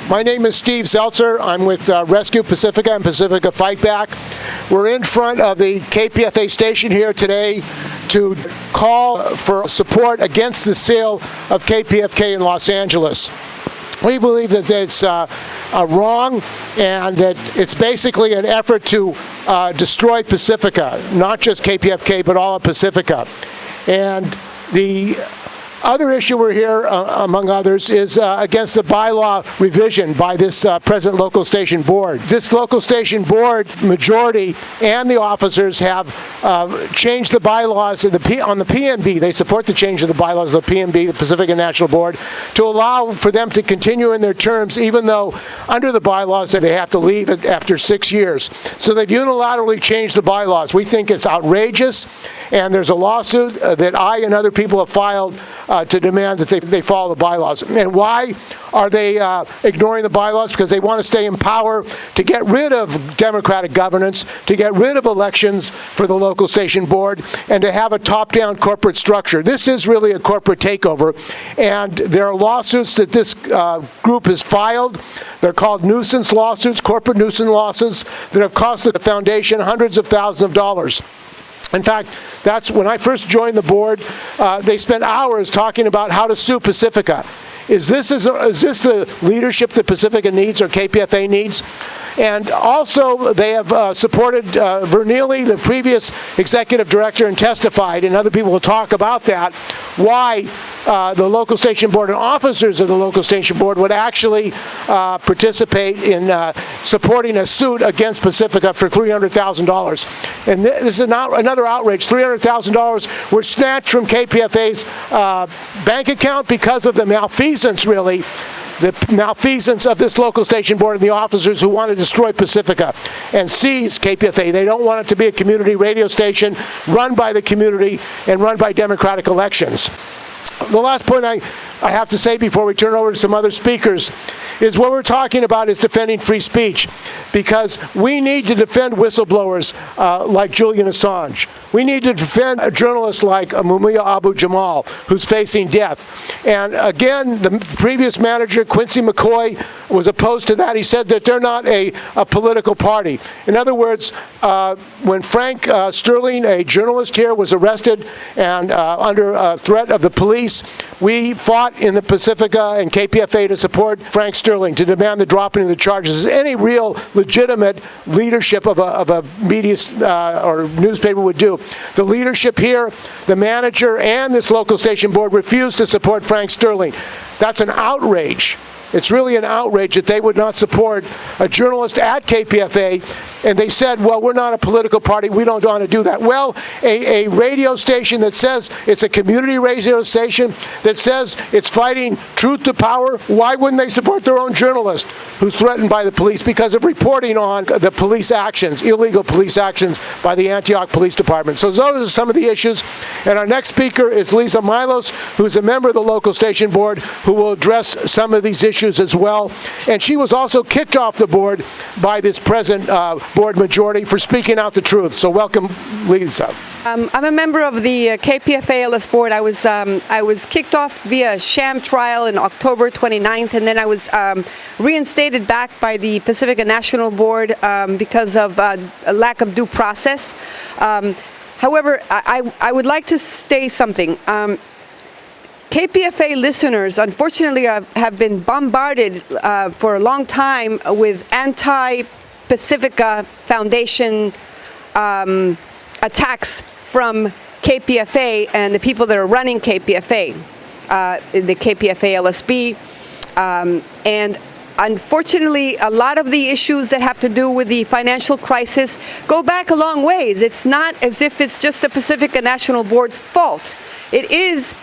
My name is Steve Zeltzer. I'm with Rescue Pacifica and Pacifica Fight Back. We're in front of the KPFA station here today to call for support against the sale of KPFK in Los Angeles. We believe that it's wrong and that it's basically an effort to destroy Pacifica, not just KPFK, but all of Pacifica. And the other issue we're here, among others, is against the bylaw revision by this present local station board. This local station board majority and the officers have changed the bylaws on the PNB. They support the change of the bylaws of the PNB, the Pacifica National Board, to allow for them to continue in their terms, even though under the bylaws that they have to leave after 6 years. So they've unilaterally changed the bylaws. We think it's outrageous, and there's a lawsuit that I and other people have filed to demand that they follow the bylaws. And why are they ignoring the bylaws? Because they want to stay in power to get rid of democratic governance, to get rid of elections for the local station board, and to have a top-down corporate structure. This is really a corporate takeover, and there are lawsuits that this group has filed. They're called nuisance lawsuits, corporate nuisance lawsuits, that have cost the foundation hundreds of thousands of dollars. In fact, that's when I first joined the board, they spent hours talking about how to sue Pacifica. Is this the leadership that Pacifica needs or KPFA needs? And also, they have supported Vernille, the previous executive director, and testified, and other people will talk about that, why the local station board and officers of the local station board would actually participate in supporting a suit against Pacifica for $300,000. And this is another outrage. $300,000 were snatched from KPFA's bank account because of the malfeasance, really, the malfeasance of this local station board and the officers who want to destroy Pacifica and seize KPFA. They don't want it to be a community radio station run by the community and run by democratic elections. The last point I have to say before we turn over to some other speakers is what we're talking about is defending free speech, because we need to defend whistleblowers like Julian Assange. We need to defend a journalist like Mumia Abu-Jamal, who's facing death. And again, the previous manager, Quincy McCoy, was opposed to that. He said that they're not a political party. In other words, when Frank Sterling, a journalist here, was arrested and under threat of the police, we fought in the Pacifica and KPFA to support Frank Sterling, to demand the dropping of the charges. Any real legitimate leadership of a media or newspaper would do. The leadership here, the manager, and this local station board refused to support Frank Sterling. That's an outrage. It's really an outrage that they would not support a journalist at KPFA, and they said, well, we're not a political party, we don't want to do that. Well, a radio station that says it's a community radio station, that says it's fighting truth to power, why wouldn't they support their own journalist who's threatened by the police because of reporting on the police actions, illegal police actions by the Antioch Police Department? So those are some of the issues. And our next speaker is Lisa Milos, who's a member of the local station board, who will address some of these issues as well. And she was also kicked off the board by this present board majority for speaking out the truth. So welcome, Lisa. I'm a member of the KPFA LSB board. I was kicked off via sham trial in October 29th, and then I was reinstated back by the Pacifica National Board because of a lack of due process. However, I would like to say something. KPFA listeners, unfortunately, have been bombarded for a long time with anti-Pacifica Foundation attacks from KPFA and the people that are running KPFA, the KPFA LSB. And unfortunately, a lot of the issues that have to do with the financial crisis go back a long ways. It's not as if it's just the Pacifica National Board's fault. It is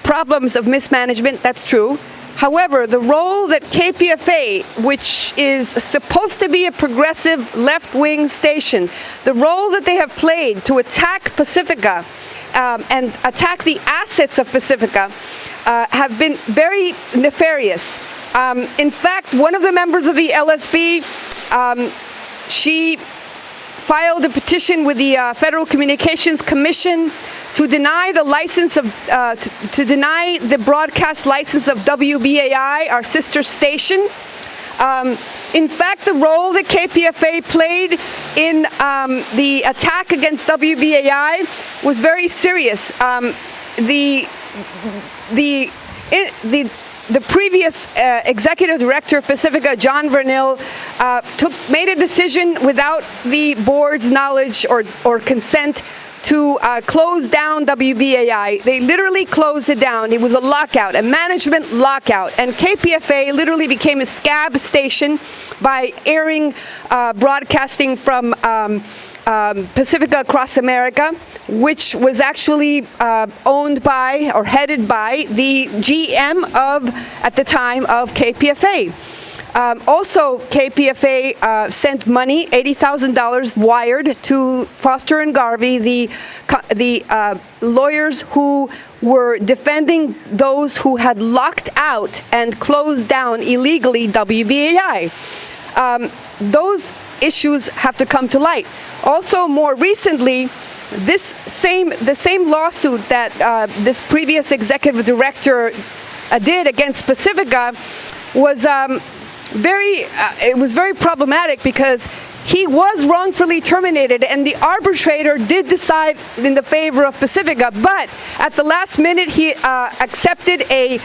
problems of mismanagement, that's true. However, the role that KPFA, which is supposed to be a progressive left-wing station, the role that they have played to attack Pacifica and attack the assets of Pacifica have been very nefarious. In fact, one of the members of the LSB, she filed a petition with the Federal Communications Commission to deny the license of, to deny the broadcast license of WBAI, our sister station. In fact, the role that KPFA played in the attack against WBAI was very serious. The previous executive director of Pacifica, John Vernille, made a decision without the board's knowledge or consent to close down WBAI. They literally closed it down. It was a lockout, a management lockout. And KPFA literally became a scab station by airing broadcasting from Pacifica across America, which was actually owned by or headed by the GM of, at the time, of KPFA. Also, KPFA sent money, $80,000 wired to Foster and Garvey, the lawyers who were defending those who had locked out and closed down illegally WBAI. Those issues have to come to light. Also, more recently, the same lawsuit that this previous executive director did against Pacifica was it was very problematic because he was wrongfully terminated, and the arbitrator did decide in the favor of Pacifica, but at the last minute he accepted a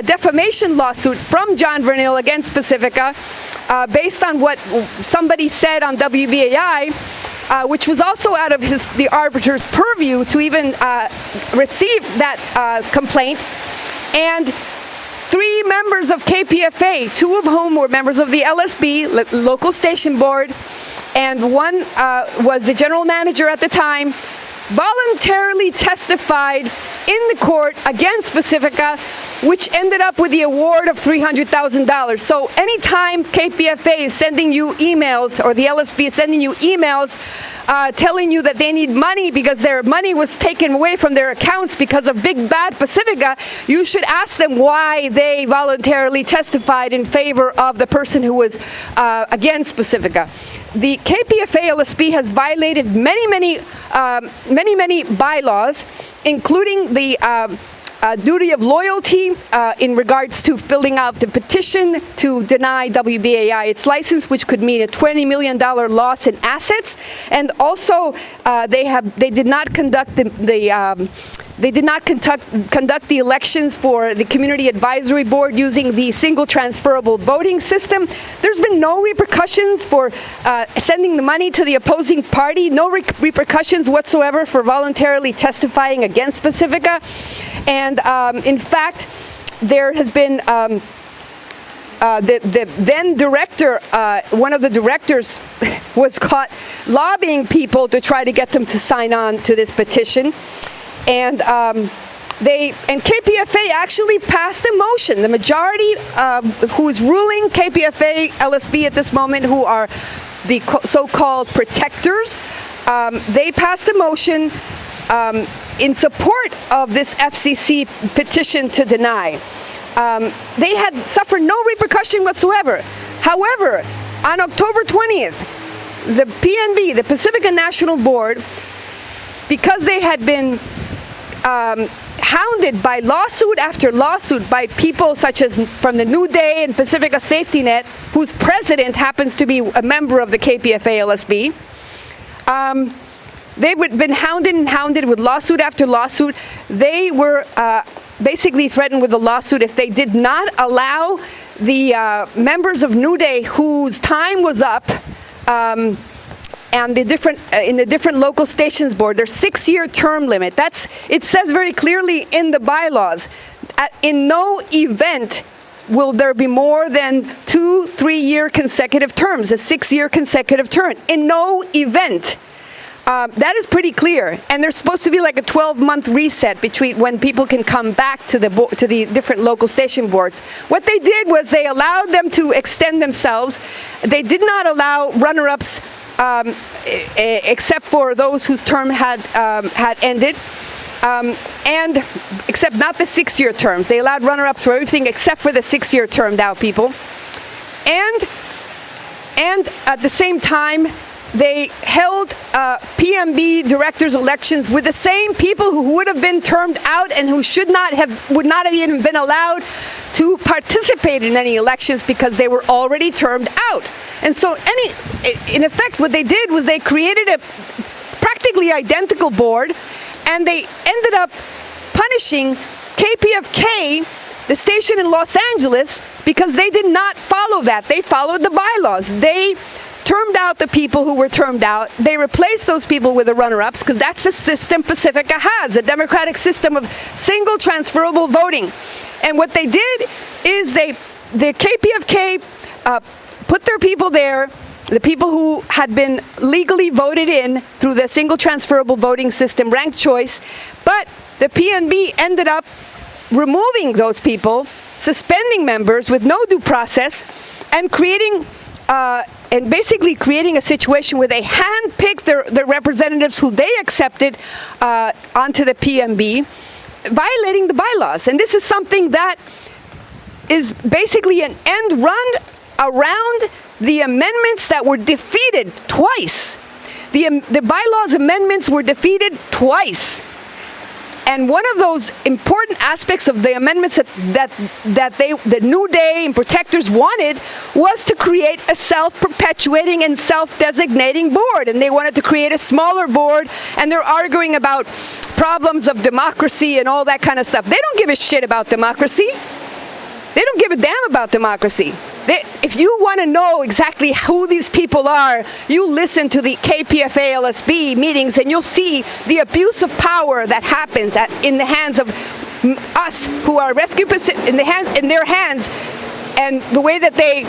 defamation lawsuit from John Vernille against Pacifica based on what somebody said on WBAI, which was also out of the arbiter's purview to even receive that complaint. And 3 members of KPFA, 2 of whom were members of the LSB, local station board, and one was the general manager at the time, voluntarily testified in the court against Pacifica, which ended up with the award of $300,000. So anytime KPFA is sending you emails, or the LSB is sending you emails telling you that they need money because their money was taken away from their accounts because of big bad Pacifica, you should ask them why they voluntarily testified in favor of the person who was against Pacifica. The KPFA LSB has violated many bylaws, including the duty of loyalty in regards to filling out the petition to deny WBAI its license, which could mean a $20 million loss in assets. And also, they did not conduct the elections for the Community Advisory Board using the single transferable voting system. There's been no repercussions for sending the money to the opposing party, no repercussions whatsoever for voluntarily testifying against Pacifica. And in fact, there has been the then director, one of the directors was caught lobbying people to try to get them to sign on to this petition. And KPFA actually passed a motion. The majority who is ruling KPFA LSB at this moment, who are the so-called protectors, they passed a motion in support of this FCC petition to deny. They had suffered no repercussion whatsoever. However, on October 20th, the PNB, the Pacifica National Board, because they had been hounded by lawsuit after lawsuit by people such as from the New Day and Pacifica Safety Net, whose president happens to be a member of the KPFA LSB. They've been hounded with lawsuit after lawsuit. They were basically threatened with a lawsuit if they did not allow the members of New Day whose time was up and in the different local stations board, their 6-year term limit. It says very clearly in the bylaws, in no event will there be more than 2 3-year consecutive terms, a 6-year consecutive term. In no event. That is pretty clear, and there's supposed to be like a 12-month reset between when people can come back to the different local station boards. What they did was they allowed them to extend themselves. They did not allow runner-ups, except for those whose term had ended, and except not the 6-year terms. They allowed runner-ups for everything except for the 6-year term now, people, and at the same time, they held PMB directors elections with the same people who would have been termed out and who would not have even been allowed to participate in any elections because they were already termed out. And so in effect, what they did was they created a practically identical board, and they ended up punishing KPFK, the station in Los Angeles, because they did not follow that. They followed the bylaws. They termed out the people who were termed out. They replaced those people with the runner-ups, because that's the system Pacifica has, a democratic system of single transferable voting. And what they did is the KPFK put their people there, the people who had been legally voted in through the single transferable voting system, ranked choice, but the PNB ended up removing those people, suspending members with no due process, and basically creating a situation where they handpicked their representatives who they accepted onto the PNB, violating the bylaws. And this is something that is basically an end run around the amendments that were defeated twice. The bylaws amendments were defeated twice. And one of those important aspects of the amendments that New Day and protectors wanted was to create a self-perpetuating and self-designating board. And they wanted to create a smaller board, and they're arguing about problems of democracy and all that kind of stuff. They don't give a shit about democracy. They don't give a damn about democracy. If you want to know exactly who these people are, you listen to the KPFA LSB meetings, and you'll see the abuse of power that happens in the hands of us who are rescue in their hands, and the way that they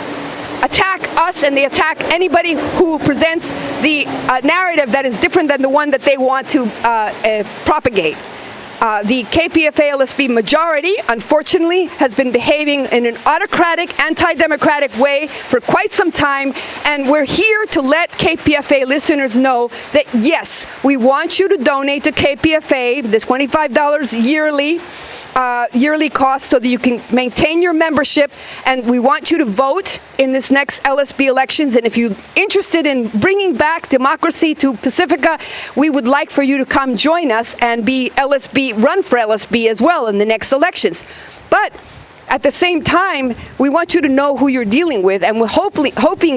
attack us and they attack anybody who presents the narrative that is different than the one that they want to propagate. The KPFA LSB majority, unfortunately, has been behaving in an autocratic, anti-democratic way for quite some time, and we're here to let KPFA listeners know that, yes, we want you to donate to KPFA, the $25 yearly cost, so that you can maintain your membership, and we want you to vote in this next LSB elections. And if you're interested in bringing back democracy to Pacifica, we would like for you to come join us and run for LSB as well in the next elections. But at the same time, we want you to know who you're dealing with, and we're hoping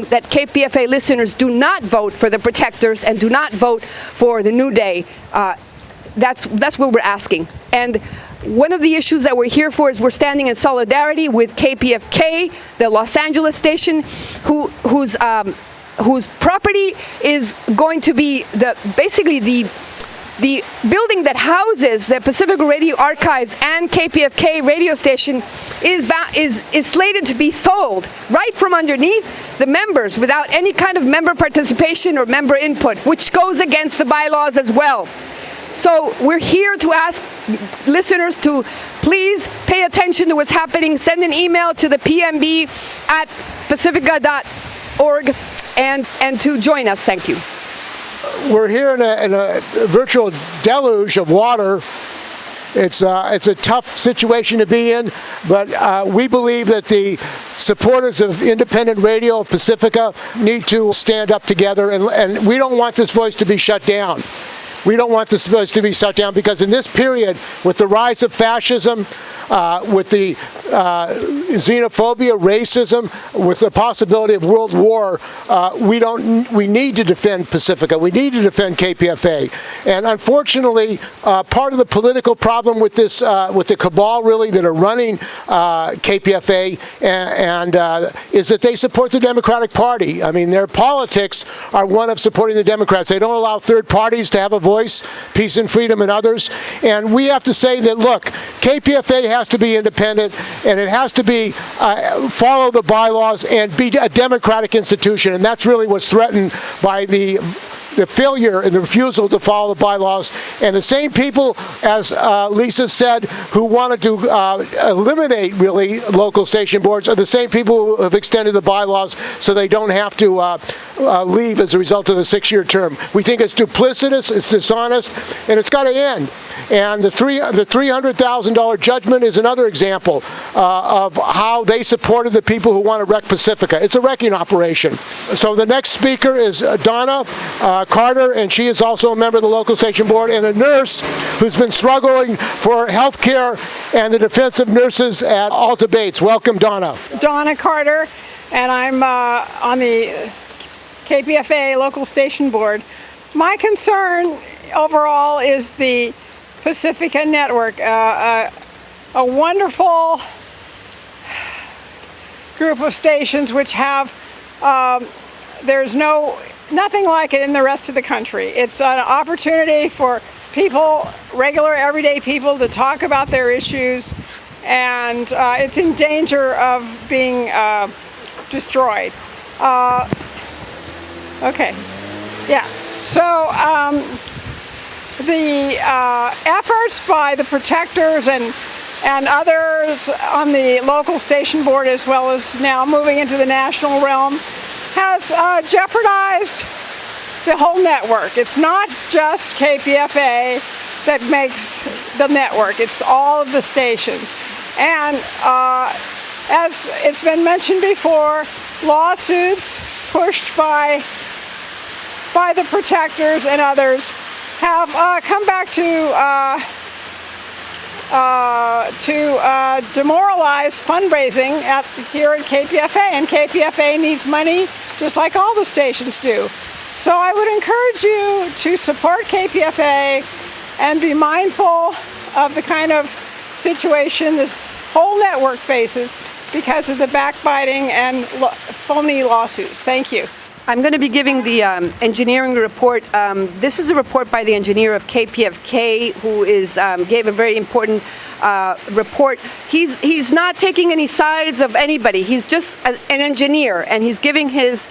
that KPFA listeners do not vote for the protectors and do not vote for the New Day. That's what we're asking. And one of the issues that we're here for is we're standing in solidarity with KPFK, the Los Angeles station, whose property is going to be basically the building that houses the Pacifica Radio Archives and KPFK radio station is slated to be sold right from underneath the members without any kind of member participation or member input, which goes against the bylaws as well. So we're here to ask listeners to please pay attention to what's happening. Send an email to the PMB at pacifica.org and to join us. Thank you. We're here in a virtual deluge of water. It's a tough situation to be in, but we believe that the supporters of independent radio of Pacifica need to stand up together, and we don't want this voice to be shut down. We don't want this voice to be shut down, because in this period, with the rise of fascism, with the xenophobia, racism, with the possibility of world war, we need to defend Pacifica. We need to defend KPFA. And unfortunately, part of the political problem with this, with the cabal really that are running KPFA, is that they support the Democratic Party. I mean, their politics are one of supporting the Democrats. They don't allow third parties to have a voice, peace and freedom and others. And we have to say that, look, KPFA has to be independent, and it has to be follow the bylaws and be a democratic institution. And that's really what's threatened by the the failure and the refusal to follow the bylaws. And the same people, as Lisa said, who wanted to eliminate really local station boards are the same people who have extended the bylaws so they don't have to leave as a result of the 6-year term. We think it's duplicitous, it's dishonest, and it's got to end. And the $300,000 judgment is another example of how they supported the people who want to wreck Pacifica. It's a wrecking operation. So the next speaker is Donna Carter, and she is also a member of the local station board and a nurse who's been struggling for health care and the defense of nurses at all debates. Welcome, Donna. Donna Carter, and I'm on the KPFA Local Station Board. My concern overall is the Pacifica network, a wonderful group of stations which have, there's nothing like it in the rest of the country. It's an opportunity for people, regular everyday people, to talk about their issues, and it's in danger of being destroyed. Okay, yeah, so the efforts by the protectors and others on the local station board, as well as now moving into the national realm, has jeopardized the whole network. It's not just KPFA that makes the network, it's all of the stations. And as it's been mentioned before, lawsuits pushed by the protectors and others have come back to demoralize fundraising here at KPFA, and KPFA needs money just like all the stations do. So I would encourage you to support KPFA and be mindful of the kind of situation this whole network faces because of the backbiting and phony lawsuits. Thank you. I'm going to be giving the engineering report. This is a report by the engineer of KPFK, who gave a very important report. He's not taking any sides of anybody. He's just an engineer, and he's giving his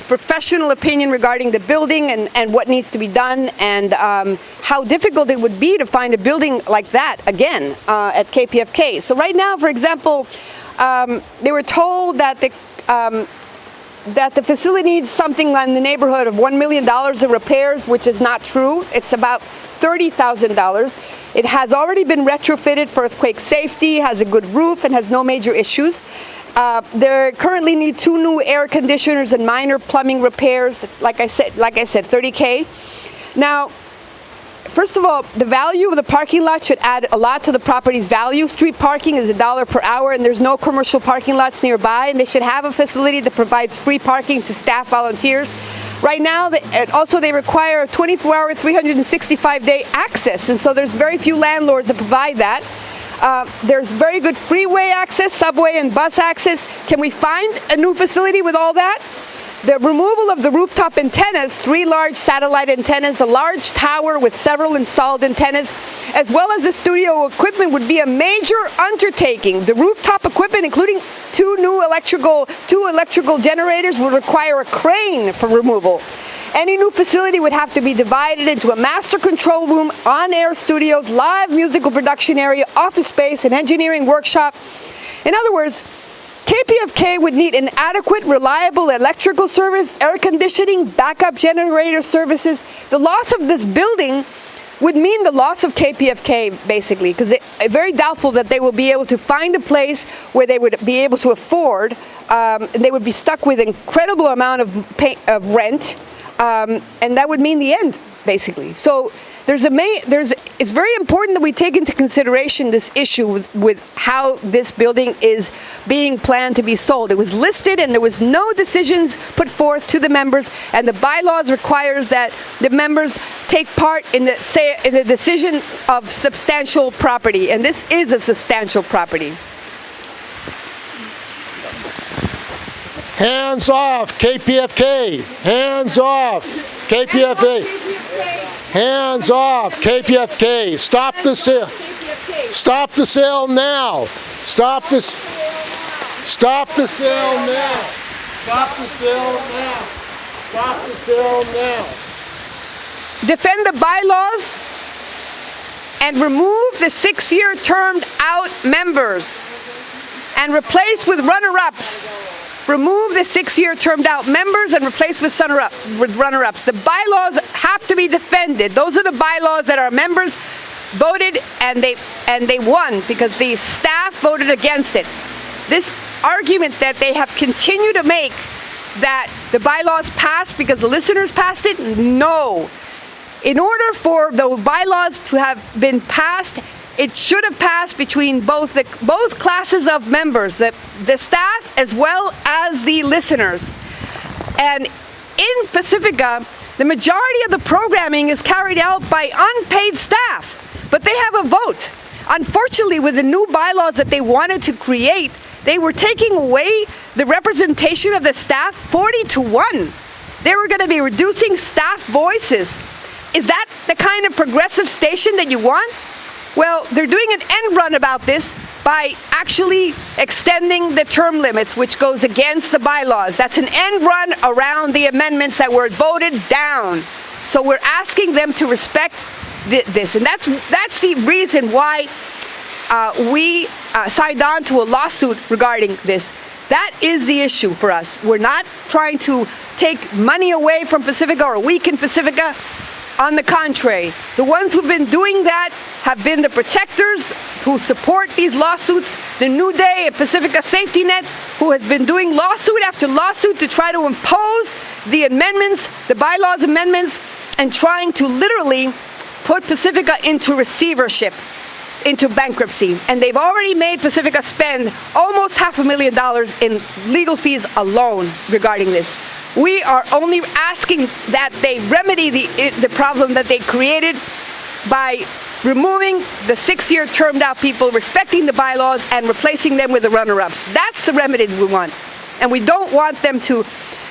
professional opinion regarding the building and what needs to be done, and how difficult it would be to find a building like that again at KPFK. So right now, for example, they were told that the facility needs something in the neighborhood of $1 million of repairs, which is not true. It's about $30,000. It has already been retrofitted for earthquake safety, has a good roof, and has no major issues. They currently need 2 new air conditioners and minor plumbing repairs. Like I said, $30K. Now, first of all, the value of the parking lot should add a lot to the property's value. Street parking is $1 per hour, and there's no commercial parking lots nearby, and they should have a facility that provides free parking to staff volunteers. Right now, they require a 24-hour, 365-day access, and so there's very few landlords that provide that. There's very good freeway access, subway and bus access. Can we find a new facility with all that? The removal of the rooftop antennas, 3 large satellite antennas, a large tower with several installed antennas, as well as the studio equipment would be a major undertaking. The rooftop equipment, including 2 electrical generators, would require a crane for removal. Any new facility would have to be divided into a master control room, on-air studios, live musical production area, office space, and engineering workshop. In other words, KPFK would need an adequate, reliable electrical service, air conditioning, backup generator services. The loss of this building would mean the loss of KPFK, basically, because it's very doubtful that they will be able to find a place where they would be able to afford. They would be stuck with an incredible amount of rent, and that would mean the end, basically. So it's very important that we take into consideration this issue with how this building is being planned to be sold. It was listed, and there was no decisions put forth to the members, and the bylaws requires that the members take part in the decision of substantial property, and this is a substantial property. Hands off, KPFK. Hands off, KPFA. Hands off, KPFK. Stop the sale. Stop the sale now. Stop the sale now. Stop the sale now. Stop the sale now. defend the bylaws and remove the 6-year termed out members and replace with runner-ups. Remove the 6-year termed out members and replace with runner-ups. The bylaws have to be defended. Those are the bylaws that our members voted and they won because the staff voted against it. This argument that they have continued to make that the bylaws passed because the listeners passed it, no. In order for the bylaws to have been passed, it should have passed between both classes of members, the staff as well as the listeners. And in Pacifica, the majority of the programming is carried out by unpaid staff, but they have a vote. Unfortunately, with the new bylaws that they wanted to create, they were taking away the representation of the staff 40-1. They were going to be reducing staff voices. Is that the kind of progressive station that you want? Well, they're doing an end run about this by actually extending the term limits, which goes against the bylaws. That's an end run around the amendments that were voted down. So we're asking them to respect this, and that's the reason why we signed on to a lawsuit regarding this. That is the issue for us. We're not trying to take money away from Pacifica or weaken Pacifica. On the contrary, the ones who've been doing that have been the protectors who support these lawsuits, the New Day and Pacifica Safety Net, who has been doing lawsuit after lawsuit to try to impose the amendments, the bylaws amendments, and trying to literally put Pacifica into receivership, into bankruptcy. And they've already made Pacifica spend almost $500,000 in legal fees alone regarding this. We are only asking that they remedy the problem that they created by removing the 6-year termed out people, respecting the bylaws, and replacing them with the runner-ups. That's the remedy we want. And we don't want them to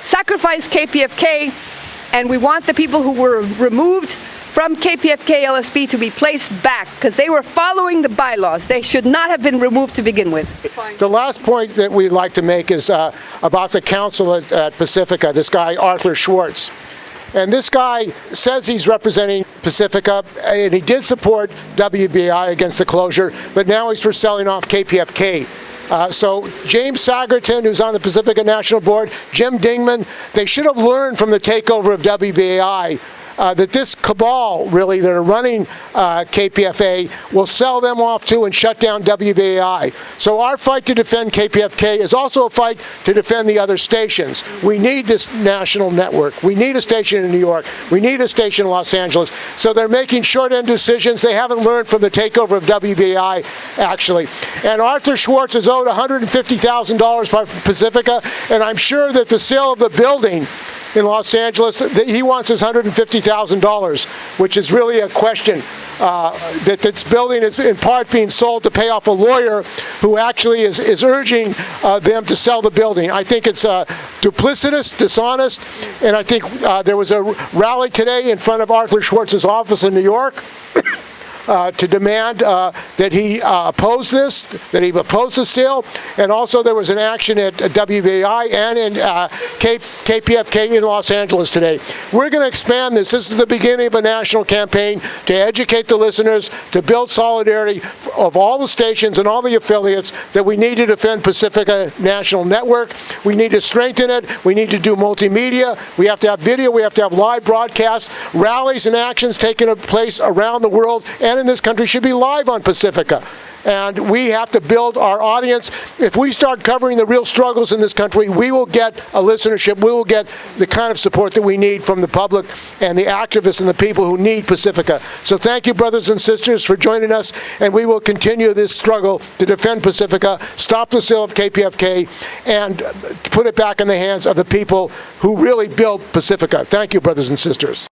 sacrifice KPFK, and we want the people who were removed from KPFK LSB to be placed back, because they were following the bylaws. They should not have been removed to begin with. The last point that we'd like to make is about the counsel at Pacifica, this guy Arthur Schwartz. And this guy says he's representing Pacifica, and he did support WBAI against the closure, but now he's for selling off KPFK. So James Sagerton, who's on the Pacifica National Board, Jim Dingman, they should have learned from the takeover of WBAI that this cabal, really, that are running KPFA will sell them off too and shut down WBAI. So our fight to defend KPFK is also a fight to defend the other stations. We need this national network. We need a station in New York. We need a station in Los Angeles. So they're making short-end decisions. They haven't learned from the takeover of WBAI, actually. And Arthur Schwartz is owed $150,000 by Pacifica, and I'm sure that the sale of the building in Los Angeles, he wants his $150,000, which is really a question. That this building is in part being sold to pay off a lawyer who actually is urging them to sell the building. I think it's duplicitous, dishonest, and I think there was a rally today in front of Arthur Schwartz's office in New York to demand that he oppose this, that he oppose the sale, and also there was an action at WBAI and in KPFK in Los Angeles today. We're going to expand this. This is the beginning of a national campaign to educate the listeners, to build solidarity of all the stations and all the affiliates that we need to defend Pacifica National Network. We need to strengthen it. We need to do multimedia. We have to have video. We have to have live broadcasts. Rallies and actions taking place around the world and in this country should be live on Pacifica. And we have to build our audience. If we start covering the real struggles in this country, we will get a listenership. We will get the kind of support that we need from the public and the activists and the people who need Pacifica. So thank you, brothers and sisters, for joining us. And we will continue this struggle to defend Pacifica, stop the sale of KPFK, and put it back in the hands of the people who really built Pacifica. Thank you, brothers and sisters.